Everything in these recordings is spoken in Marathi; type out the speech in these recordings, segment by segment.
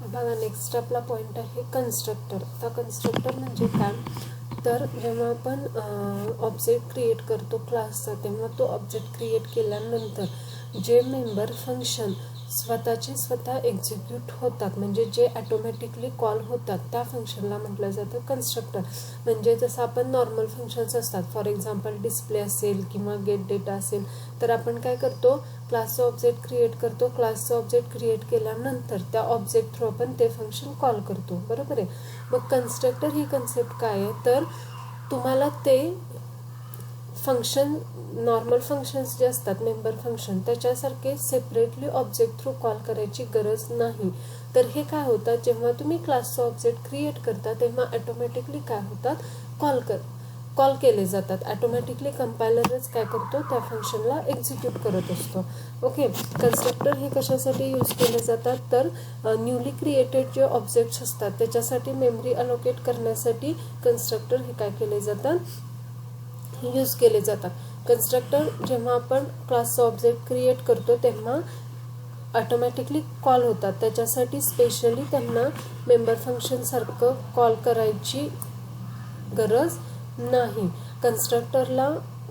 बघा नेक्स्ट आपला पॉईंट आहे कन्स्ट्रक्टर. आता कन्स्ट्रक्टर म्हणजे काय, तर जेव्हा आपण ऑब्जेक्ट क्रिएट करतो क्लासचा, तेव्हा तो ऑब्जेक्ट क्रिएट केल्यानंतर जे मेंबर फंक्शन स्वतः एक्झिक्यूट होतात, म्हणजे जे ॲटोमॅटिकली कॉल होतात त्या फंक्शनला म्हटलं जातं कन्स्ट्रक्टर. म्हणजे जसं आपण नॉर्मल फंक्शन्स असतात, फॉर एक्झाम्पल डिस्प्ले असेल किंवा गेट डेटा असेल, तर आपण काय करतो, क्लासचं ऑब्जेक्ट क्रिएट करतो. क्लासचं ऑब्जेक्ट क्रिएट केल्यानंतर त्या ऑब्जेक्ट थ्रू आपण ते फंक्शन कॉल करतो, बरोबर आहे. मग कन्स्ट्रक्टर ही कन्सेप्ट काय आहे, तर तुम्हाला ते फंक्शन नॉर्मल फंक्शन्स जे असतात मेंबर फंक्शन त्याच्यासारखे सेपरेटली ऑब्जेक्ट थ्रू कॉल करायची गरज नाही. तर हे काय होतात, जेव्हा तुम्ही क्लासचं ऑब्जेक्ट क्रिएट करता तेव्हा ॲटोमॅटिकली काय होतात, कॉल केले जातात. ॲटोमॅटिकली कंपायलरच काय करतो, त्या फंक्शनला एक्झिक्यूट करत असतो. ओके. कन्स्ट्रक्टर हे कशासाठी यूज केले जातात, तर न्यूली क्रिएटेड जे ऑब्जेक्ट्स असतात त्याच्यासाठी मेमरी अलोकेट करण्यासाठी कन्स्ट्रक्टर हे काय केले जातात, यूज केले जातात. कन्स्ट्रक्टर जेव्हा आपण क्लासचं ऑब्जेक्ट क्रिएट करतो तेव्हा ऑटोमॅटिकली कॉल होतात, त्याच्यासाठी स्पेशली त्यांना मेंबर फंक्शनसारखं कॉल करायची गरज नाही.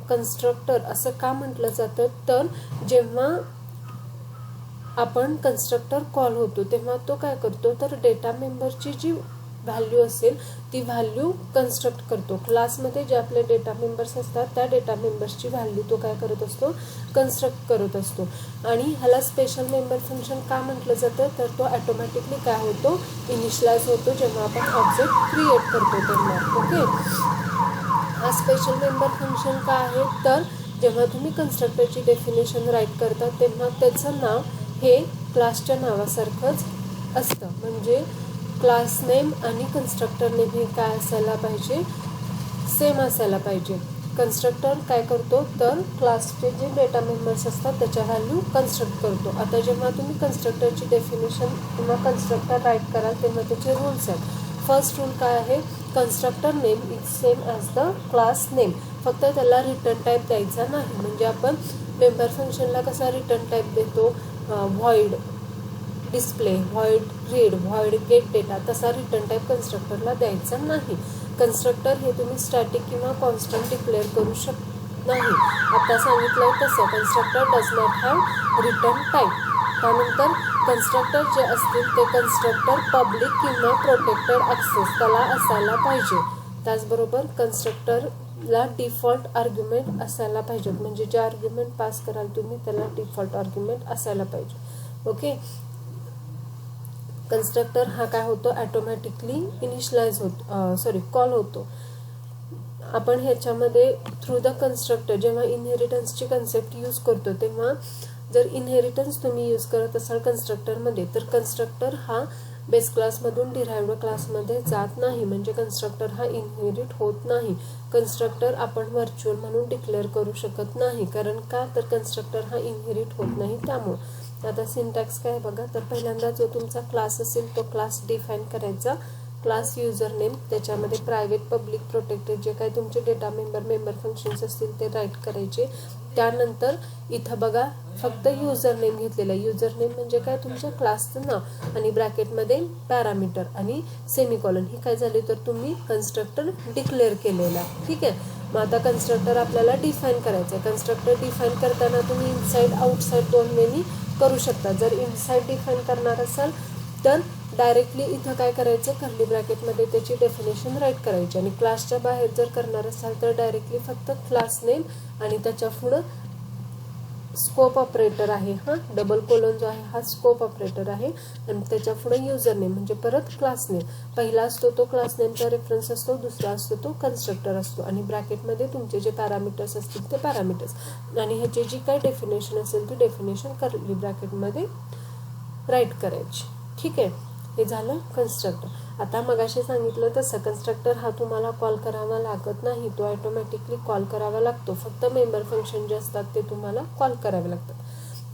कन्स्ट्रक्टर असं का म्हटलं जातं, तर जेव्हा आपण कन्स्ट्रक्टर कॉल होतो तेव्हा तो काय करतो, तर डेटा मेंबरची जी व्हॅल्यू असेल ती व्हॅल्यू कन्स्ट्रक्ट करतो. क्लासमध्ये जे आपले डेटा मेंबर्स असतात त्या डेटा मेंबर्सची व्हॅल्यू तो काय करत असतो, कन्स्ट्रक्ट करत असतो. आणि ह्याला स्पेशल मेंबर फंक्शन का म्हटलं जातं, तर तो ॲटोमॅटिकली काय होतो, इनिशियलाइज होतो जेव्हा आपण ऑब्जेक्ट क्रिएट करतो तेव्हा. ओके. हा स्पेशल मेंबर फंक्शन काय आहे, तर जेव्हा तुम्ही कन्स्ट्रक्टरची डेफिनेशन राईट करता तेव्हा त्याचं नाव हे क्लासच्या नावासारखंच असतं. म्हणजे क्लास नेम आणि कन्स्ट्रक्टर नेम हे काय असायला पाहिजे, सेम असायला पाहिजे. कन्स्ट्रक्टर काय करतो, तर क्लासचे जे डेटा मेंबर्स असतात त्याच्या व्हॅल्यू कन्स्ट्रक्ट करतो. आता जेव्हा तुम्ही कन्स्ट्रक्टरची डेफिनेशन किंवा कन्स्ट्रक्टर राईट कराल तेव्हा त्याचे रूल्स आहेत. फर्स्ट रूल काय आहे, constructor name is same as the class name. फक्त त्याला रिटर्न टाईप द्यायचा नाही. म्हणजे आपण मेंबर फंक्शनला कसा रिटर्न टाईप देतो, void display, void read, void gate data, तसा रिटर्न टाईप कन्स्ट्रक्टरला द्यायचा नाही. कन्स्ट्रक्टर हे तुम्ही स्टॅटिक किंवा कॉन्स्टंट डिक्लेअर करू नाही. आता सांगितलं तसं constructor does not have return type. त्यानंतर कन्स्ट्रक्टर जे असतील ते कन्स्ट्रक्टर पब्लिक किंवा प्रोटेक्टेड ॲक्सेस त्याला असायला पाहिजे. त्याचबरोबर कन्स्ट्रक्टरला डिफॉल्ट आर्ग्युमेंट असायला पाहिजेत. म्हणजे जे आर्ग्युमेंट पास कराल तुम्ही त्याला डिफॉल्ट आर्ग्युमेंट असायला पाहिजे. ओके. कन्स्ट्रक्टर हा काय होतो, ॲटोमॅटिकली इनिशियलाइज होतो, कॉल होतो. आपण ह्याच्यामध्ये थ्रू द कन्स्ट्रक्टर जेव्हा इनहेरिटन्सची कन्सेप्ट यूज करतो तेव्हा जर इनहेरिटन्स तुम्ही यूज करत असाल कन्स्ट्रक्टरमध्ये तर कन्स्ट्रक्टर हा बेस क्लासमधून डिराइव्ड क्लासमध्ये जात नाही. म्हणजे कन्स्ट्रक्टर हा इनहेरिट होत नाही. कन्स्ट्रक्टर आपण व्हर्च्युअल म्हणून डिक्लेअर करू शकत नाही. कारण का, तर कन्स्ट्रक्टर हा इनहेरिट होत नाही त्यामुळे. आता सिंटॅक्स काय बघा, तर पहिल्यांदा जो तुमचा क्लास असेल तो क्लास डिफाईन करायचा. क्लास युजर नेम, त्याच्यामध्ये प्रायव्हेट, पब्लिक, प्रोटेक्टेड जे काही तुमचे डेटा मेंबर फंक्शन्स असतील ते राईट करायचे. त्यानंतर इथं बघा फक्त युजर नेम घेतलेलं आहे. युजर नेम म्हणजे काय, तुमच्या क्लासचं नाव आणि ब्रॅकेटमध्ये पॅरामीटर आणि सेमिकॉलन. ही काय झाली, तर तुम्ही कन्स्ट्रक्टर डिक्लेअर केलेला. ठीक आहे. मग आता कन्स्ट्रक्टर आपल्याला डिफाईन करायचं आहे. कन्स्ट्रक्टर डिफाईन करताना तुम्ही इनसाईड आउटसाईड दोन वेनी करू शकता. जर इनसाईड डिफाईन करणार असाल तर डायरेक्टली इथं काय करायचं, कर्ली ब्रॅकेटमध्ये त्याची डेफिनेशन राईट करायची. आणि क्लासच्या बाहेर जर करणार असाल तर डायरेक्टली फक्त क्लास नेम आणि त्याच्या पुढं स्कोप ऑपरेटर आहे, डबल कोलन जो आहे हा स्कोप ऑपरेटर आहे. आणि त्याच्या पुढे युजर नेम म्हणजे परत क्लास नेम. पहिला असतो तो क्लास नेमचा रेफरन्स असतो, दुसरा असतो तो कन्स्ट्रक्टर असतो. आणि ब्रॅकेटमध्ये तुमचे जे पॅरामीटर्स असतील ते पॅरामीटर्स आणि ह्याची जी काय डेफिनेशन असेल ती डेफिनेशन कर्ली ब्रॅकेटमध्ये राईट करायची. ठीक आहे. हे झालं कन्स्ट्रक्टर. आता मगाशी सांगितलं तसं कन्स्ट्रक्टर हा तुम्हाला कॉल करावा लागत नाही, तो ऑटोमॅटिकली कॉल करावा लागतो. फक्त मेंबर फंक्शन जे असतात ते तुम्हाला कॉल करावे लागतात.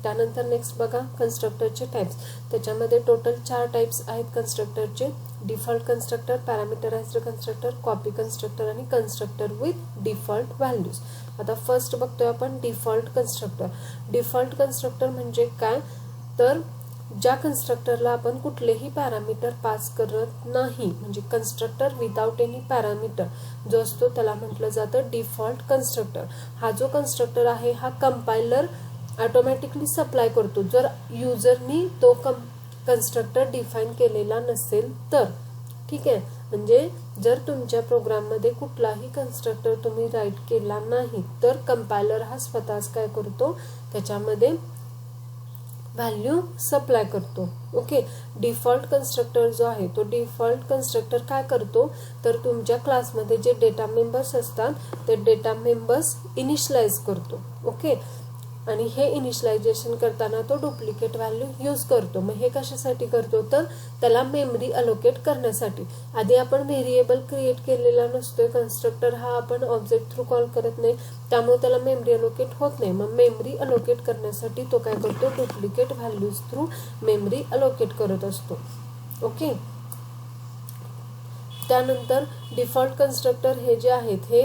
त्यानंतर नेक्स्ट बघा कन्स्ट्रक्टरचे टाईप्स. त्याच्यामध्ये टोटल 4 टाईप्स आहेत कन्स्ट्रक्टरचे. Default constructor, parameterized constructor, copy constructor आणि कन्स्ट्रक्टर विथ डिफॉल्ट व्हॅल्यूज. आता फर्स्ट बघतोय आपण डिफॉल्ट कन्स्ट्रक्टर. डिफॉल्ट कन्स्ट्रक्टर म्हणजे काय, तर ज्या कन्स्ट्रक्टरला आपण कुठलेही पॅरामीटर पास करत नाही, म्हणजे कन्स्ट्रक्टर विदाउट एनी पॅरामीटर जो असतो त्याला म्हटलं जातं डिफॉल्ट कन्स्ट्रक्टर. हा जो कन्स्ट्रक्टर आहे हा कंपायलर ऑटोमॅटिकली सप्लाय करतो जर युजरनी तो कन्स्ट्रक्टर डिफाईन केलेला नसेल तर. ठीक आहे, म्हणजे जर तुमच्या प्रोग्राममध्ये कुठलाही कन्स्ट्रक्टर तुम्ही राईट केला नाही तर कंपायलर हा स्वतःच काय करतो, त्याच्यामध्ये व्हॅल्यू सप्लाय करतो. ओके, डिफॉल्ट कन्स्ट्रक्टर जो आहे तो डिफॉल्ट कन्स्ट्रक्टर काय करतो तर तुमच्या क्लासमध्ये जे डेटा मेंबर्स असतात ते डेटा मेंबर्स इनिशियलाइज करतो. ओके, आणि हे इनिशियलायझेशन करताना तो डुप्लिकेट व्हॅल्यू यूज करतो. मग हे कशासाठी करतो तर त्याला मेमरी अलोकेट करण्यासाठी. आधी आपण व्हेरिएबल क्रिएट केलेला नसतोय, कन्स्ट्रक्टर हा आपण ऑब्जेक्ट थ्रू कॉल करत नाही, त्यामुळे त्याला मेमरी अलोकेट होत नाही. मग मेमरी अलोकेट करण्यासाठी तो काय करतो, duplicate values through memory allocate करत असतो. ओके, त्यानंतर डिफॉल्ट कन्स्ट्रक्टर हे जे आहेत हे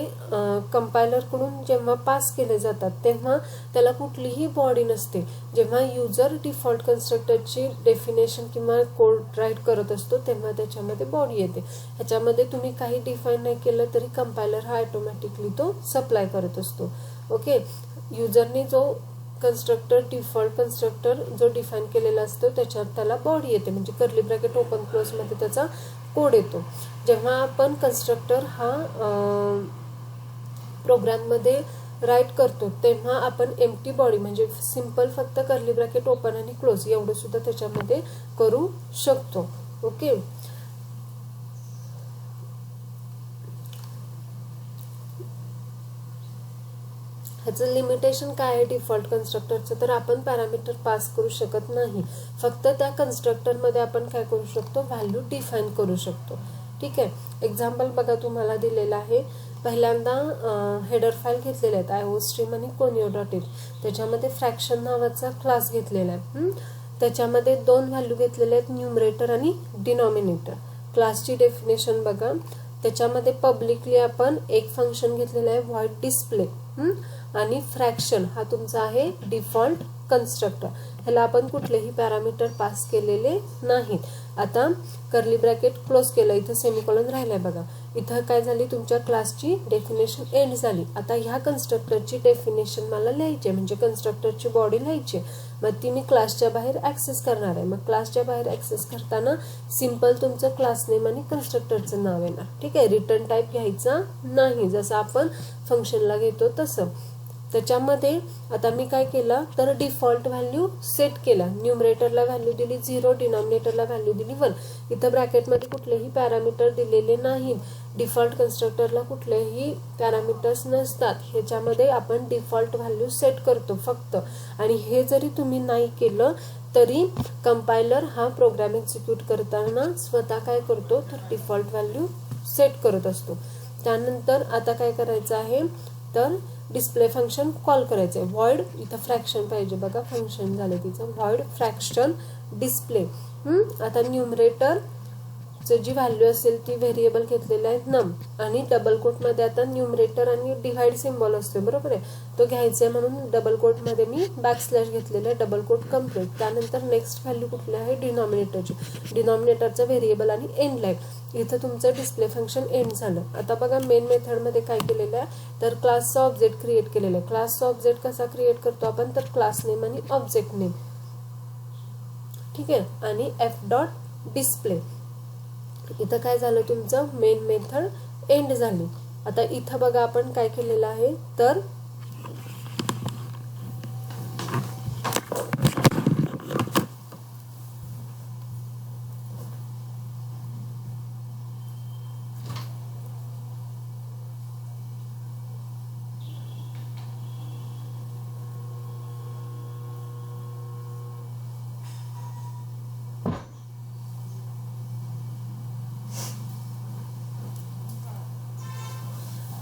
कंपायलरकडून जेव्हा पास केले जातात तेव्हा त्याला कुठलीही बॉडी नसते. जेव्हा युजर डिफॉल्ट कन्स्ट्रक्टरची डेफिनेशन किंवा कोड राईट करत असतो तेव्हा त्याच्यामध्ये बॉडी येते. ह्याच्यामध्ये तुम्ही काही डिफाईन नाही केलं तरी कंपायलर हा ऑटोमॅटिकली तो सप्लाय करत असतो. ओके, युजरने जो कन्स्ट्रक्टर डिफॉल्ट कन्स्ट्रक्टर जो डिफाईन केलेला असतो त्याच्यात त्याला बॉडी येते, म्हणजे कर्ली ब्रॅकेट ओपन क्लोज मध्ये त्याचा कोड येतो. जेव्हा आपण कन्स्ट्रक्टर हा प्रोग्राममध्ये राईट करतो तेव्हा आपण एम्प्टी बॉडी म्हणजे सिंपल फक्त कर्ली ब्रॅकेट ओपन आणि क्लोज एवढं सुद्धा त्याच्यामध्ये करू शकतो. ओके, ह्याचं लिमिटेशन काय आहे डिफॉल्ट कन्स्ट्रक्टरचं तर आपण पॅरामीटर पास करू शकत नाही, फक्त त्या कन्स्ट्रक्टरमध्ये आपण काय करू शकतो, व्हॅल्यू डिफाईन करू शकतो. ठीक आहे, एक्झाम्पल बघा तुम्हाला दिलेलं आहे. पहिल्यांदा हेडर फाईल घेतलेल्या आहेत iostream आणि conio.h. त्याच्यामध्ये फ्रॅक्शन नावाचा क्लास घेतलेला आहे. त्याच्यामध्ये दोन व्हॅल्यू घेतलेले आहेत, न्यूमरेटर आणि डिनॉमिनेटर. क्लासची डेफिनेशन बघा, त्याच्यामध्ये पब्लिकली आपण एक फंक्शन घेतलेलं आहे व्हॉइड डिस्प्ले आणि फ्रॅक्शन हा तुमचा आहे डिफॉल्ट कन्स्ट्रक्टर. ह्याला आपण कुठलेही पॅरामीटर पास केलेले नाहीत. आता कर्ली ब्रॅकेट क्लोज केलं, इथं सेमिकोलॉन राहिलाय बघा. इथं काय झाली, तुमच्या क्लासची डेफिनेशन एंड झाली. आता ह्या कन्स्ट्रक्टरची डेफिनेशन मला लिहायची म्हणजे कन्स्ट्रक्टरची बॉडी लिहायची, मग ती मी क्लासच्या बाहेर ऍक्सेस करणार आहे. मग क्लासच्या बाहेर ऍक्सेस करताना सिंपल तुमचं क्लास नेम आणि कन्स्ट्रक्टरचं नाव येणार. ठीक आहे, रिटर्न टाईप घ्यायचा नाही, जसं आपण फंक्शनला घेतो तसं. त्याच्यामध्ये आता मी काय केलं तर डिफॉल्ट व्हॅल्यू सेट केला. न्यूमरेटरला व्हॅल्यू दिली 0, डिनॉमिनेटरला व्हॅल्यू दिली 1. इथं ब्रॅकेटमध्ये कुठलेही पॅरामीटर दिलेले नाहीत. डिफॉल्ट कन्स्ट्रक्टरला कुठलेही पॅरामीटर्स नसतात, ह्याच्यामध्ये आपण डिफॉल्ट व्हॅल्यू सेट करतो फक्त. आणि हे जरी तुम्ही नाही केलं तरी कंपायलर हा प्रोग्राम एक्झिक्यूट करताना स्वतः काय करतो तर डिफॉल्ट व्हॅल्यू सेट करत असतो. त्यानंतर आता काय करायचं आहे तर डिस्प्ले फंक्शन कॉल करायचं आहे. व्हॉइड, इथं फ्रॅक्शन पाहिजे बघा, फंक्शन झालं तिचं, व्हॉइड फ्रॅक्शन डिस्प्ले. आता न्यूमरेटर जी व्हॅल्यू असेल ती व्हेरिएबल घेतलेला आहे नम, आणि डबल कोटमध्ये आता न्यूमरेटर आणि डिव्हाइड सिम्बॉल असतो बरोबर आहे, तो घ्यायचा आहे म्हणून डबल कोटमध्ये मी बॅकस्लॅश घेतलेला आहे, डबल कोट कम्प्लीट. त्यानंतर नेक्स्ट व्हॅल्यू कुठली आहे डिनॉमिनेटरची, डिनॉमिनेटरचा व्हेरिएबल आणि एंड लाईन. इथं तुमचं डिस्प्ले फंक्शन एंड झालं. आता बघा मेन मेथडमध्ये काय केलेलं आहे तर क्लासचा ऑब्जेक्ट क्रिएट केलेला आहे. क्लासचा ऑब्जेक्ट कसा क्रिएट करतो आपण तर क्लास नेम आणि ऑब्जेक्ट नेम. ठीक आहे, आणि f.display. इथं काय झालं तुमचं मेन मेथड एंड झाली. आता इथं बघा आपण काय केलेलं आहे तर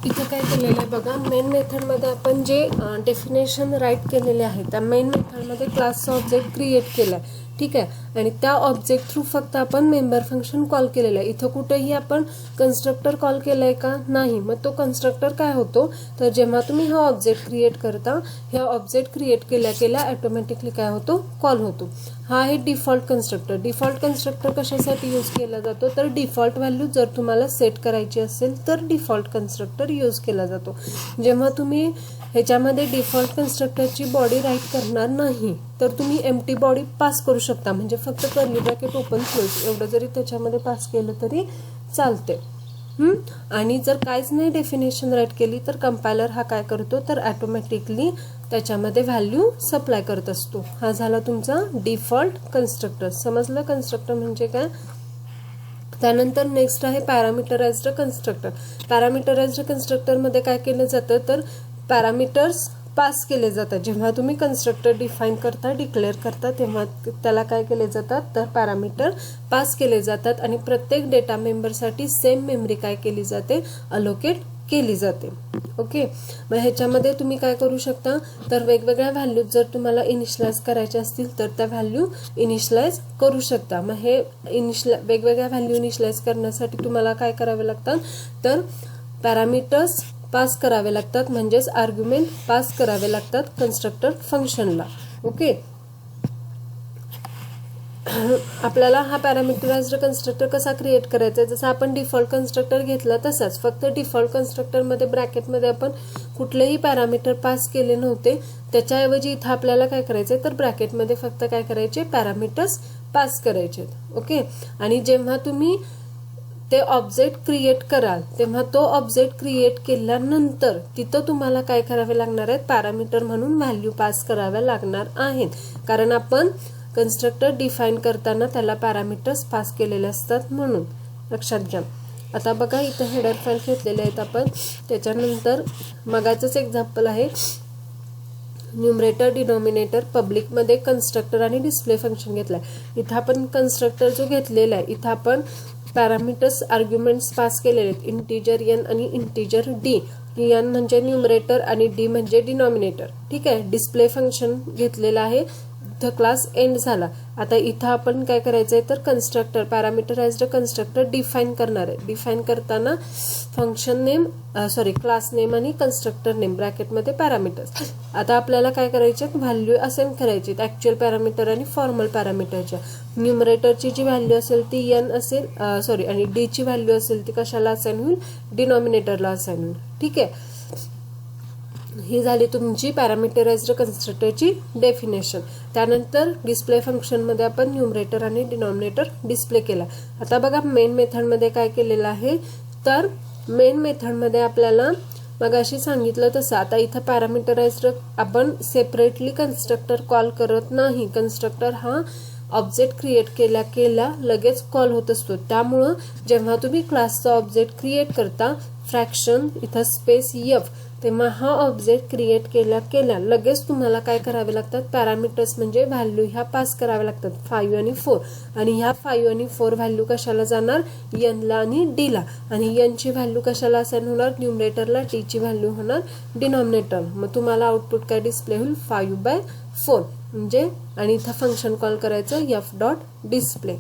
इथं काय केलेलं आहे बघा, मेन मेथडमध्ये आपण जे डेफिनेशन राईट केलेले आहे त्या मेन मेथडमध्ये क्लासचा ऑब्जेक्ट क्रिएट केला आहे. ठीक आहे, आणि त्या ऑब्जेक्ट थ्रू फक्त आपण मेंबर फंक्शन कॉल केलेलं आहे. इथं कुठेही आपण कन्स्ट्रक्टर कॉल केलाय का? नाही. मग तो कन्स्ट्रक्टर काय होतो, तर जेव्हा तुम्ही हा ऑब्जेक्ट क्रिएट करता, ह्या ऑब्जेक्ट क्रिएट केल्या केल्या ऑटोमॅटिकली काय होतो, कॉल होतो. हा आहे डिफॉल्ट कन्स्ट्रक्टर. डिफॉल्ट कन्स्ट्रक्टर कशासाठी यूज केला जातो, तर डिफॉल्ट व्हॅल्यू जर तुम्हाला सेट करायची असेल तर डिफॉल्ट कन्स्ट्रक्टर यूज केला जातो. जेव्हा तुम्ही ह्याच्यामध्ये डिफॉल्ट कन्स्ट्रक्टरची बॉडी राईट करणार नाही तर तुम्ही एम्प्टी बॉडी पास करू शकता, म्हणजे फक्त कर्ली ब्रॅकेट ओपन क्लोज एवढं जरी त्याच्यामध्ये पास केलं तरी चालते. आणि जर काहीच नाही डेफिनेशन राईट केली तर कंपायलर हा काय करतो, तर ऑटोमॅटिकली त्याच्यामध्ये व्हॅल्यू सप्लाय करत असतो. हा झाला तुमचा डिफॉल्ट कन्स्ट्रक्टर. समजलं कन्स्ट्रक्टर म्हणजे काय? त्यानंतर नेक्स्ट आहे पॅरामीटराइज्ड कन्स्ट्रक्टर. पॅरामीटराइज्ड कन्स्ट्रक्टरमध्ये काय केलं जातं, तर पॅरामीटर्स पास केले जातात. जेव्हा तुम्ही कन्स्ट्रक्टर डिफाईन करता, डिक्लेअर करता, तेव्हा त्याला काय केले जातात, तर पॅरामीटर पास केले जातात आणि प्रत्येक डेटा मेंबरसाठी सेम मेमरी काय केली जाते, अलोकेट केली जाते. ओके. मग ह्याच्यामध्ये तुम्ही काय करू शकता, तर वेगवेगळ्या व्हॅल्यूज जर तुम्हाला इनिशियलाइज करायच्या असतील तर त्या व्हॅल्यू इनिशियलाइज करू शकता. मग हे वेगवेगळ्या व्हॅल्यू इनिशियलाइज करण्यासाठी तुम्हाला काय करावे लागतात, तर पॅरामीटर्स पास करावे लागतात, म्हणजेच आर्ग्युमेंट पास करावे लागतात कन्स्ट्रक्टर फंक्शनला. ओके. आपल्याला हा पॅरामीटराइज्ड कन्स्ट्रक्टर कसा क्रिएट करायचा, जसं आपण डिफॉल्ट कन्स्ट्रक्टर घेतला तसाच, फक्त डिफॉल्ट कन्स्ट्रक्टरमध्ये ब्रॅकेटमध्ये आपण कुठलेही पॅरामीटर पास केले नव्हते. त्याच्याऐवजी इथं आपल्याला काय करायचंय, तर ब्रॅकेटमध्ये फक्त काय करायचे, पॅरामीटर्स पास करायचे. ओके. आणि जेव्हा तुम्ही ते ऑब्जेक्ट क्रिएट कराल तेव्हा तो ऑब्जेक्ट क्रिएट केल्यानंतर तिथं तुम्हाला काय करावे लागणार आहेत, पॅरामीटर म्हणून व्हॅल्यू पास कराव्या लागणार आहेत. कारण आपण कन्स्ट्रक्टर डिफाईन करताना त्याला पॅरामीटर्स पास केलेले असतात, म्हणून लक्षात घ्या. आता बघा इथं हेडर फाईल घेतलेले आहेत आपण. त्याच्यानंतर मगाचंच एक्झाम्पल आहे, न्यूमरेटर डिनॉमिनेटर पब्लिकमध्ये कन्स्ट्रक्टर आणि डिस्प्ले फंक्शन घेतलाय. इथं आपण कन्स्ट्रक्टर जो घेतलेला आहे, इथं आपण पॅरामीटर्स आर्ग्युमेंट्स पास केलेले आहेत, इंटीजर एन आणि इंटीजर डी. एन म्हणजे न्यूमरेटर आणि डी म्हणजे डिनॉमिनेटर. ठीक आहे. डिस्प्ले फंक्शन घेतलेला आहे. इथं क्लास एंड झाला. आता इथं आपण काय करायचंय, तर कन्स्ट्रक्टर पॅरामीटराइज्ड कन्स्ट्रक्टर डिफाईन करणार आहे. डिफाईन करताना फंक्शन नेम क्लास नेम आणि कन्स्ट्रक्टर नेम ब्रॅकेटमध्ये पॅरामीटर्स. आता आपल्याला काय करायचे, व्हॅल्यू असाइन करायची ऍक्च्युअल पॅरामीटर आणि फॉर्मल पॅरामीटरच्या. न्यूमरेटरची जी व्हॅल्यू असेल ती एन असेल, आणि डी ची व्हॅल्यू असेल ती कशाला असाइन होईल, डिनॉमिनेटरला असाइन होईल. ठीक आहे. ही झाली तुमची पॅरामीटराइज्ड कन्स्ट्रक्टरची डेफिनेशन. त्यानंतर डिस्प्ले फंक्शनमध्ये आपण न्यूमरेटर आणि डिनॉमिनेटर डिस्प्ले केला. आता बघा मेन मेथडमध्ये काय केलेलं आहे, तर मेन मेथडमध्ये आपल्याला मगाशी सांगितलं तसं आता इथं पॅरामीटराइज्ड आपण सेपरेटली कन्स्ट्रक्टर कॉल करत नाही. कन्स्ट्रक्टर हा ऑब्जेक्ट क्रिएट केल्या केल्या लगेच कॉल होत असतो. त्यामुळं जेव्हा तुम्ही क्लासचा ऑब्जेक्ट क्रिएट करता, फ्रॅक्शन इथं स्पेस एफ, तेव्हा हा ऑब्जेक्ट क्रिएट केल्या केल्या लगेच तुम्हाला काय करावे लागतात, पॅरामीटर्स म्हणजे व्हॅल्यू ह्या पास कराव्या लागतात 5 आणि 4. आणि ह्या 5 आणि 4 व्हॅल्यू कशाला जाणार, एनला आणि डीला. आणि एनची व्हॅल्यू कशाला असाइन होणार, न्यूमरेटरला. टीची व्हॅल्यू होणार डिनॉमिनेटर. मग तुम्हाला आउटपुट काय डिस्प्ले होईल, 5/4 म्हणजे. आणि इथं फंक्शन कॉल करायचं एफ डॉट डिस्प्ले.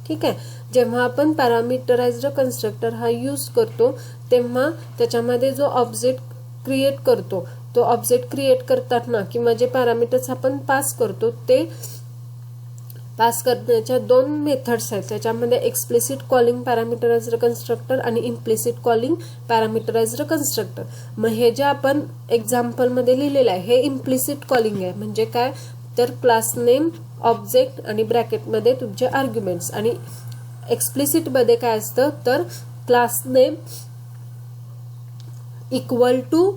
ठीक आहे. जेव्हा आपण पॅरामीटराइज्ड कन्स्ट्रक्टर हा यूज करतो तेव्हा त्याच्यामध्ये जो ऑब्जेक्ट क्रिएट करतो, तो ऑब्जेक्ट क्रिएट करताना किंवा जे पॅरामीटर्स आपण पास करतो ते पास करण्याच्या 2 मेथड्स आहेत. त्याच्यामध्ये एक्सप्लिसिट कॉलिंग पॅरामीटराइज्ड कन्स्ट्रक्टर आणि इम्प्लिसिट कॉलिंग पॅरामीटराइज्ड कन्स्ट्रक्टर. मग हे जे आपण एक्झाम्पलमध्ये लिहिलेलं आहे हे इम्प्लिसिट कॉलिंग आहे. म्हणजे काय, तर क्लास नेम, ऑब्जेक्ट आणि ब्रॅकेटमध्ये तुमचे आर्ग्युमेंट्स. आणि एक्सप्लिसिट मध्ये काय असतं, तर class name equal to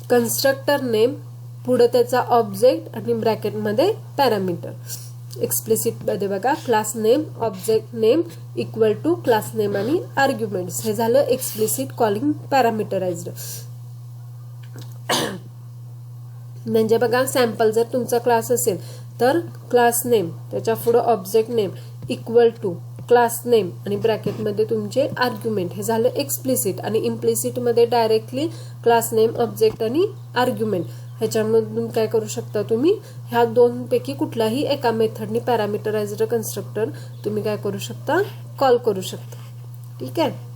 constructor name, पुढे त्याचा ऑब्जेक्ट आणि ब्रॅकेटमध्ये पॅरामीटर. एक्सप्लिसिट मध्ये बघा class name, object name equal to class name आणि आर्ग्युमेंट्स. हे झालं एक्सप्लिसिट कॉलिंग पॅरामीटराइज्ड. म्हणजे बघा सॅम्पल जर तुमचा क्लास असेल तर क्लास नेम त्याच्या पुढे object name equal to class name आणि ब्रॅकेटमध्ये तुमचे आर्ग्युमेंट. हे झालं एक्सप्लिसिट. आणि इम्प्लिसिट मध्ये डायरेक्टली क्लास नेम, ऑब्जेक्ट आणि आर्ग्युमेंट. ह्याच्यामधून काय करू शकता तुम्ही, ह्या दोनपैकी कुठलाही एका मेथडनी पॅरामीटराइज्ड कन्स्ट्रक्टर तुम्ही काय करू शकता, कॉल करू शकता. ठीक आहे.